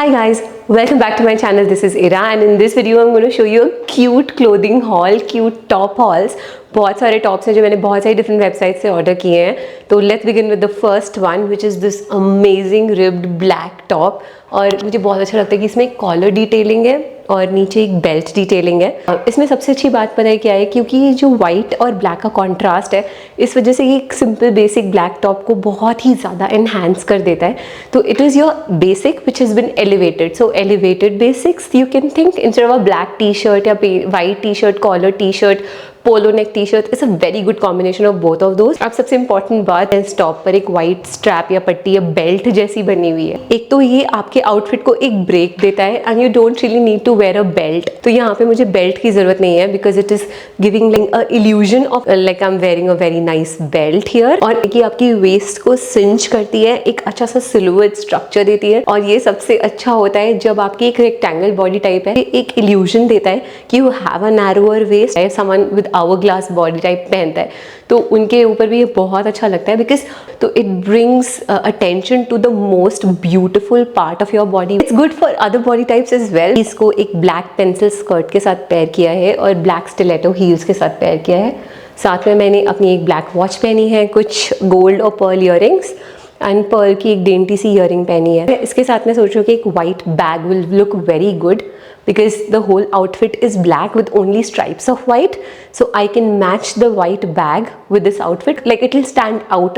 Hi guys, welcome back to my channel. This is Ira and in this video I'm going to show you a cute clothing haul, cute top hauls. बहुत सारे tops हैं जो मैंने बहुत सारी different website से order किए हैं. तो let's begin with the first one which is this amazing ribbed black top. और मुझे बहुत अच्छा लगता है कि इसमें कॉलर डिटेलिंग है और नीचे एक बेल्ट डिटेलिंग है. इसमें सबसे अच्छी बात पता है क्या है, क्योंकि ये जो वाइट और ब्लैक का कॉन्ट्रास्ट है इस वजह से ये एक सिंपल बेसिक ब्लैक टॉप को बहुत ही ज़्यादा एनहांस कर देता है. तो it is your basic which has been elevated. So elevated basics you can think instead of a black T shirt या white T shirt, collar T shirt, polo neck T shirt. It's a very good combination of both of those. अब सबसे important बात है, इस top पर एक white strap या पट्टी या बेल्ट जैसी बनी हुई है. एक तो ये आपके आउटफिट को एक ब्रेक देता है and you don't really need to wear a belt. तो यहाँ पे मुझे बेल्ट की जरूरत नहीं है because it is giving like a illusion of like I am wearing a very nice belt here. और ये आपकी वेस्ट को सिंच करती है, एक अच्छा सा सिलुएट स्ट्रक्चर देती है. और ये सबसे अच्छा होता है जब आपकी एक रेक्टेंगल बॉडी टाइप है, एक इल्यूजन देता है कि you have a narrower waist. Someone with hourglass body type पहनता है तो उनके ऊपर भी ये बहुत अच्छा लगता है बिकॉज तो it brings attention to the most beautiful part of your body. It's good for other body types as well. इसको एक ब्लैक पेंसिल स्कर्ट के साथ पेयर किया है और ब्लैक स्टिलेटो हील्स के साथ पेयर किया है. साथ में मैंने अपनी एक ब्लैक वॉच पहनी है, कुछ गोल्ड और पर्ल ईयरिंग्स एंड पर्ल की एक डेंटी सी ईयरिंग पहनी है. इसके साथ में सोच रही हूँ कि एक white bag will look very good because the whole outfit is black with only stripes of white, so I can match the white bag with this outfit. Like it will stand out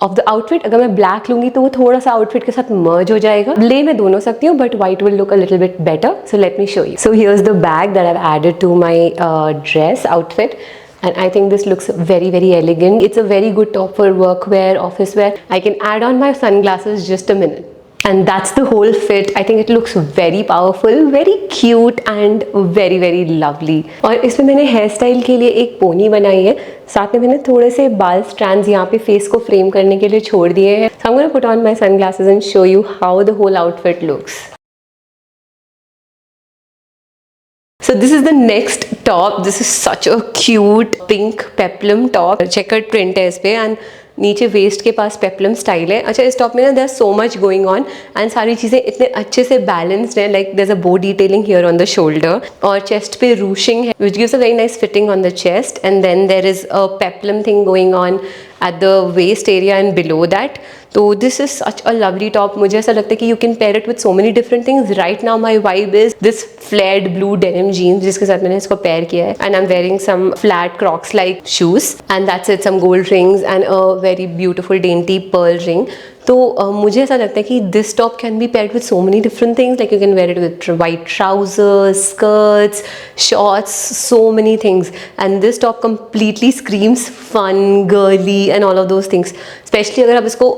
of the outfit. अगर मैं black लूँगी तो वो थोड़ा सा outfit के साथ merge हो जाएगा. ले मैं दोनों सकती हूँ but white will look a little bit better. So let me show you. So here's the bag that I've added to my dress outfit. And I think this looks very very elegant. It's a very good top for work wear, office wear. I can add on my sunglasses just a minute. And that's the whole fit. I think it looks very powerful, very cute and very very lovely. और इसमें मैंने hair style के लिए एक pony बनाई है. साथ में मैंने थोड़े से बाल स्ट्रैंड्स यहाँ पे फेस को फ्रेम करने के लिए छोड़ दिए हैं. So I'm going to put on my sunglasses and show you how the whole outfit looks. So this is the next top. This is such a cute pink peplum top. Checkered print है इस पे and नीचे waste के पास peplum style है. अच्छा, इस top में ना there so much going on and सारी चीज़ें इतने अच्छे से बैलेंस्ड है. Like there is a bow detailing here on the shoulder और चेस्ट पे रूशिंग है which gives a very nice fitting on the chest. And then there is a peplum thing going on at the waist area and below that. So this is such a lovely top. मुझे ऐसा लगता है कि you can pair it with so many different things. Right now my vibe is this flared blue denim jeans जिसके साथ मैंने इसको pair किया है and I'm wearing some flat Crocs like shoes and that's it, some gold rings and a very beautiful dainty pearl ring. तो मुझे ऐसा लगता है कि this top can be paired with so many different things. Like you can wear it with white trousers, skirts, shorts, so many things. And this top completely screams fun, girly and all of those things. Especially अगर आप इसको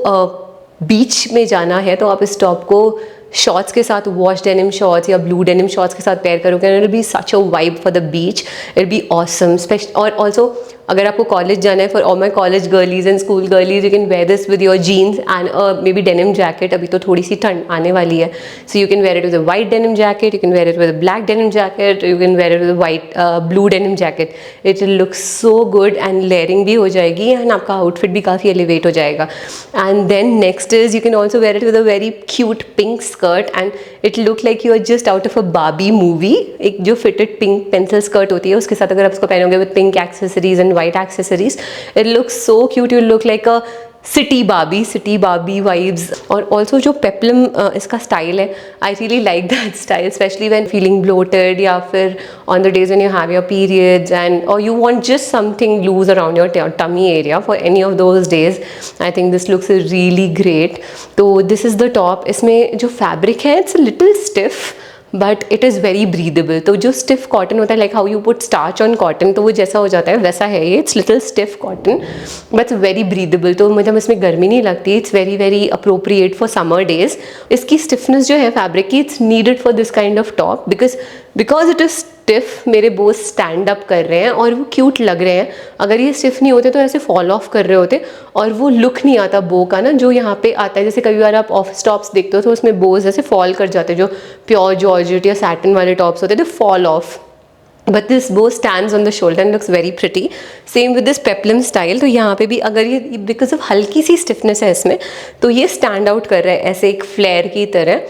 बीच में जाना है तो आप इस top को शॉर्ट्स के साथ, वॉश डेनिम शॉर्ट्स या ब्लू डेनिम शॉर्ट्स के साथ पेयर करोगे and it will be such a vibe for the beach. It will be awesome. और ऑल्सो अगर आपको कॉलेज जाना है, for all my college girlies and school girlies, you can wear this with your jeans and maybe denim jacket. अभी तो थोड़ी सी ठंड आने वाली है, so you can wear it with a white denim jacket, you can wear it with a black denim jacket, you can wear it with white blue denim jacket. It will look so good and layering भी हो जाएगी and आपका outfit भी काफ़ी elevate हो जाएगा. And then next is you can also wear it with a very cute pink skirt and it look like you are just out of a Barbie movie. एक जो फिटेड पिंक पेंसिल स्कर्ट होती है उसके साथ अगर आप उसको पहनोगे with pink accessories and white accessories, it looks so cute. You look like a city Barbie vibes. और also जो peplum इसका style है, I really like that style, especially when feeling bloated या फिर on the days when you have your periods and or you want just something loose around your tummy area for any of those days. I think this looks really great. तो this is the top. इसमें जो fabric है it's a little stiff but it is very breathable. तो जो stiff cotton होता है, like how you put starch on cotton, तो वो जैसा हो जाता है वैसा है ये. It's little stiff cotton but very breathable. तो मतलब इसमें गर्मी नहीं लगती. It's very very appropriate for summer days. इसकी स्टिफनेस जो है फैब्रिक की, it's needed for this kind of top because it is stiff. मेरे बोथ स्टैंड अप कर रहे हैं और वो क्यूट लग रहे हैं. अगर ये स्टिफ नहीं होते तो ऐसे फॉल ऑफ कर रहे होते और वो लुक नहीं आता बो का ना, जो यहाँ पे आता है. जैसे कभी बार आप ऑफिस टॉप्स देखते हो तो उसमें बोज ऐसे फॉल कर जाते हैं, जो प्योर जॉर्जेट या सैटिन वाले टॉप्स होते हैं, they fall of. But this bow stands on the shoulder and looks very pretty. Same with this peplum style. तो यहाँ पे भी अगर ये बिकॉज ऑफ हल्की सी स्टिफनेस है इसमें, तो ये स्टैंड आउट कर रहा है ऐसे एक फ्लेयर की तरह.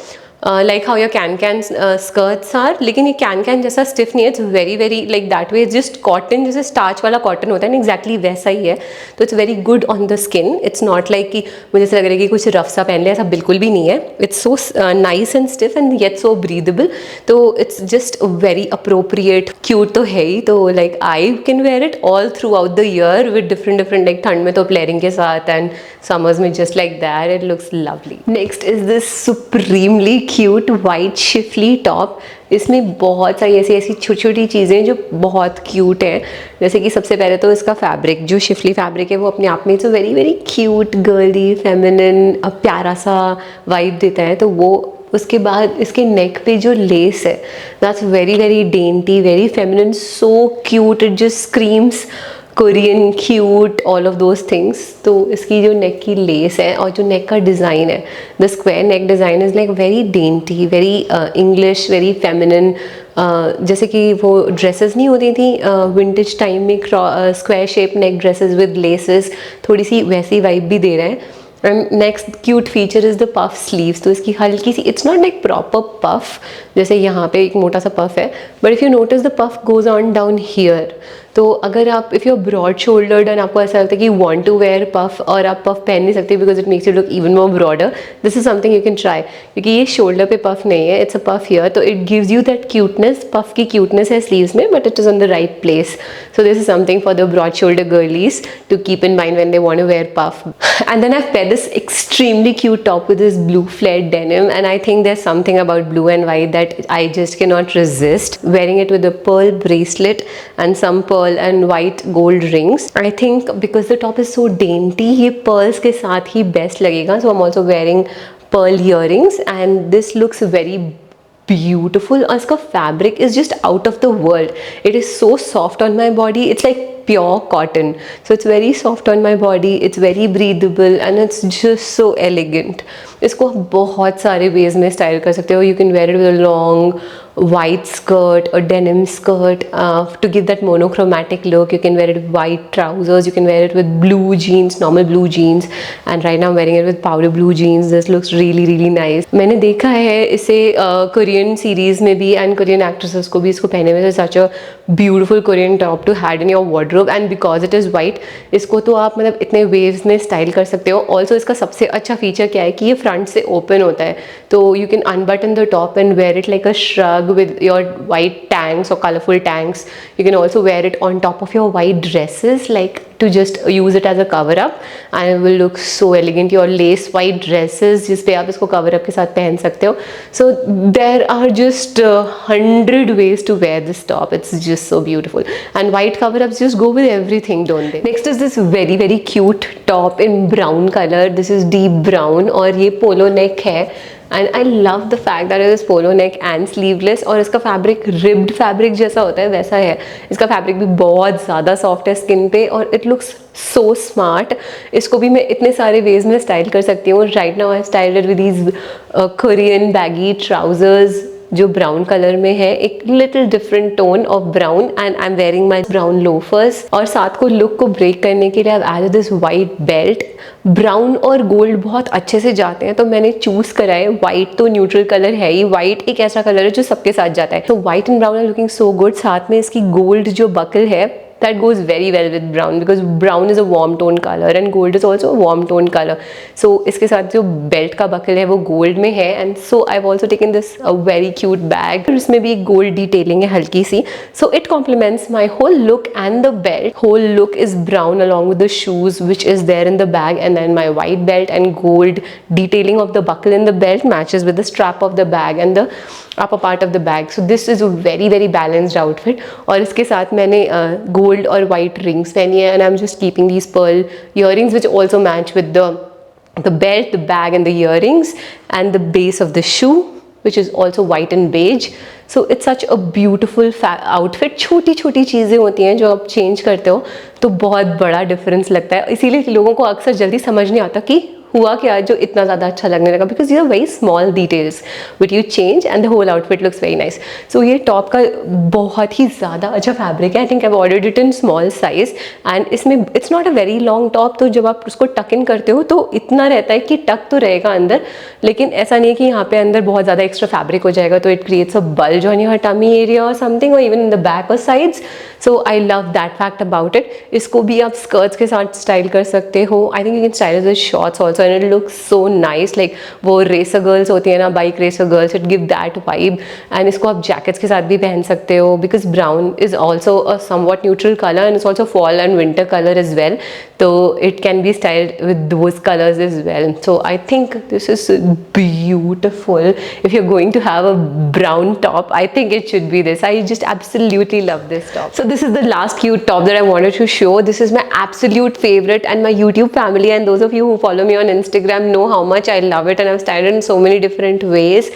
Like how your can skirts are, लेकिन ये कैन जैसा स्टिफ नहीं है, it's very very like that way, just cotton, जैसे स्टार्च वाला कॉटन होता है ना, एग्जैक्टली वैसा ही है. तो it's very good on the skin. It's not like कि मुझे ऐसा लग रहा है कि कुछ रफ सा पहन लिया, ऐसा बिल्कुल भी नहीं है. It's so nice and stiff and yet so breathable. तो it's just very appropriate. Cute तो है ही, तो like I can wear it all throughout the year with different like ठंड में तो प्लेयरिंग के साथ एंड समर्स में just like that. It looks lovely. Next is this supremely cute white schiffli top. इसमें बहुत सारी ऐसी छोटी छोटी चीज़ें जो बहुत क्यूट हैं. जैसे कि सबसे पहले तो इसका फैब्रिक, जो शिफली फैब्रिक है वो अपने आप में it's very very cute, girly, feminine, प्यारा सा वाइब देता है. तो वो, उसके बाद इसके नेक पे जो लेस है that's very very dainty, very feminine, so cute. It just screams Korean, cute, all of those things. तो इसकी जो नेक की लेस है और जो नेक का डिज़ाइन है, the square neck design is like very dainty, very English, very feminine. जैसे कि वो ड्रेसेस नहीं होती थी विंटेज टाइम में, square shape neck dresses with laces, थोड़ी सी वैसी वाइब भी दे रहे हैं. And next cute feature is the puff sleeves. तो इसकी हल्की सी, it's not like proper puff, जैसे यहाँ पे एक मोटा सा पफ है, but if you notice the puff goes on down here. तो अगर आप, if you are broad shouldered and आपको ऐसा लगता है कि you want to wear puff और आप पफ पहन नहीं सकते because it makes you look even more broader, this is something you can try. क्योंकि ये शोल्डर पे पफ नहीं है, इट्स अ पफ हियर, तो it gives you that cuteness. Puff की क्यूटनेस है स्लीव्स में, but it is on the right place. So this is something for the broad shoulder girlies to keep in mind when they want to wear puff. And then I've paired this extremely cute top with this blue flared denim, and I think there's something about blue and white that I just cannot resist. Wearing it with a pearl bracelet and some pearl and white gold rings. I think because the top is so dainty, ये pearls के साथ ही best लगेगा. So I'm also wearing pearl earrings and this looks very beautiful. और इसका fabric is just out of the world. It is so soft on my body. It's like pure cotton, so it's very soft on my body, it's very breathable and it's just so elegant. इसको बहुत सारे ways में style कर सकते हो. You can wear it with a long white skirt or denim skirt to give that monochromatic look. You can wear it with white trousers, you can wear it with blue jeans, normal blue jeans, and right now I'm wearing it with powder blue jeans. This looks really really nice. मैंने देखा है इसे Korean series में भी and Korean actresses को भी इसको पहने में. Such a beautiful Korean top to had in your wardrobe and because it is white, इसको तो आप मतलब इतने वेव्स में स्टाइल कर सकते हो. ऑल्सो इसका सबसे अच्छा फीचर क्या है कि ये फ्रंट से ओपन होता है, तो you can unbutton the top and wear it like a shrug with your white tanks or colorful tanks. You can also wear it on top of your white dresses, like to just use it as a cover up and it will look so elegant. Your lace white dresses जिस पे आप इसको cover up के साथ पहन सकते हो. So there are just 100 ways to wear this top. It's just so beautiful and white cover ups just go with everything, don't they? Next is this very very cute top in brown color. This is deep brown और ये polo neck है. And I love the fact that is polo neck and sleeveless. और इसका fabric ribbed fabric जैसा होता है वैसा है. इसका फैब्रिक भी बहुत ज़्यादा सॉफ्ट है स्किन पे और इट लुक्स सो स्मार्ट. इसको भी मैं इतने सारे वेज में स्टाइल कर सकती हूँ. Right now I styled with these Korean baggy trousers जो ब्राउन कलर में है, एक little different tone of brown and I am wearing my brown loafers. और साथ को लुक को ब्रेक करने के लिए I have added this white belt. Brown और गोल्ड बहुत अच्छे से जाते हैं तो मैंने चूज करा है वाइट. तो न्यूट्रल कलर है ही, वाइट एक ऐसा कलर है जो सबके साथ जाता है, तो white and brown are looking so good. साथ में इसकी गोल्ड जो बकल है that goes very well with brown because brown is a warm tone color and gold is also a warm tone color. So इसके साथ जो belt का buckle है वो गोल्ड में है and so I've also taken this a very cute bag. इसमें भी गोल्ड डिटेलिंग है हल्की सी, so it complements my whole look and the belt. Whole look is brown along with the shoes which is there in the bag and then my white belt and gold detailing of the buckle in the belt matches with the strap of the bag and the upper part of the bag. So this is a very very balanced outfit. और इसके साथ मैंने gold और white rings पहनी है and I'm just keeping these pearl earrings which also match with the belt, the bag and the earrings and the base of the shoe which is also white and beige. So it's such a beautiful outfit. छोटी छोटी चीज़ें होती हैं जो आप change करते हो तो बहुत बड़ा डिफरेंस लगता है. इसीलिए लोगों को अक्सर जल्दी समझ नहीं आता कि हुआ क्या जो इतना ज़्यादा अच्छा लगने लगा, because you are very small details but you change and the whole outfit looks very nice. So ये टॉप का बहुत ही ज़्यादा अच्छा फैब्रिक है. I think I ordered it in small size and इसमें it's not a very long top, तो जब आप उसको टक इन करते हो तो इतना रहता है कि टक तो रहेगा अंदर, लेकिन ऐसा नहीं है कि यहाँ पे अंदर बहुत ज़्यादा एक्स्ट्रा फैब्रिक हो जाएगा तो it creates a bulge on your tummy area और समथिंग, और इवन इन द बैक और sides. So I love that fact about it. इसको भी आप स्कर्ट्स के साथ स्टाइल कर सकते हो. I think you can style with shorts also and it looks so nice. Like वो रेसर गर्ल्स होती है ना, bike racer girls, it give that vibe. And इसको आप जैकेट्स के साथ भी पहन सकते हो because brown is also a somewhat neutral colour and it's also fall and winter colour as well. तो it can be styled with those colours as well. So I think this is beautiful. If you're going to have a brown top, I think it should be this. I just absolutely love this top. So this is the last cute top that I wanted to show. This is my absolute favorite, and my YouTube family and those of you who follow me on Instagram know how much I love it, and I've styled it in so many different ways.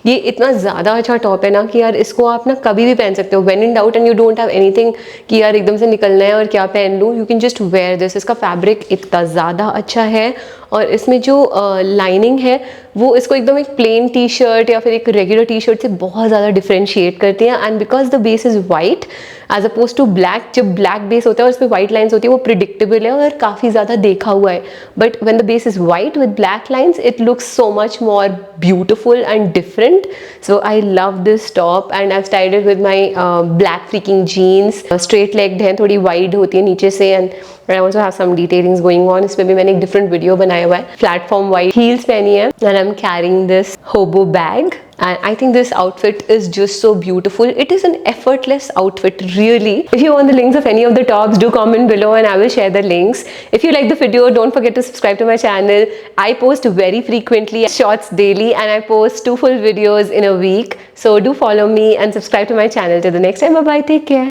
ये इतना ज़्यादा अच्छा top है ना कि यार इसको आप ना कभी भी पहन सकते हो. When in doubt and you don't have anything कि यार एकदम से निकलना है और क्या पहन लूँ, you can just wear this. इसका फैब्रिक इतना ज़्यादा अच्छा है और इसमें जो लाइनिंग है वो इसको एकदम एक प्लेन टी शर्ट या फिर एक रेगुलर टी शर्ट से बहुत ज़्यादा डिफ्रेंशिएट करती हैं. And because the base is white as oppose to black, जब ब्लैक बेस होता है और उस पर वाइट लाइन्स होती है वो प्रिडिक्टेबल है और काफ़ी ज़्यादा देखा हुआ है. But when the base is white with black lines it looks so much more beautiful and different. So I love this top and I've styled it with my black freaking jeans. Straight legged है, थोड़ी wide होती है नीचे से, and I also have some detailings going on. इस पे भी मैंने एक different video बनाया हुआ है. Platform white heels पहनी है and I'm carrying this hobo bag. And I think this outfit is just so beautiful. It is an effortless outfit, really. If you want the links of any of the tops, do comment below and I will share the links. If you like the video, don't forget to subscribe to my channel. I post very frequently, shorts daily, and I post 2 full videos in a week. So do follow me and subscribe to my channel. Till the next time, bye bye, take care.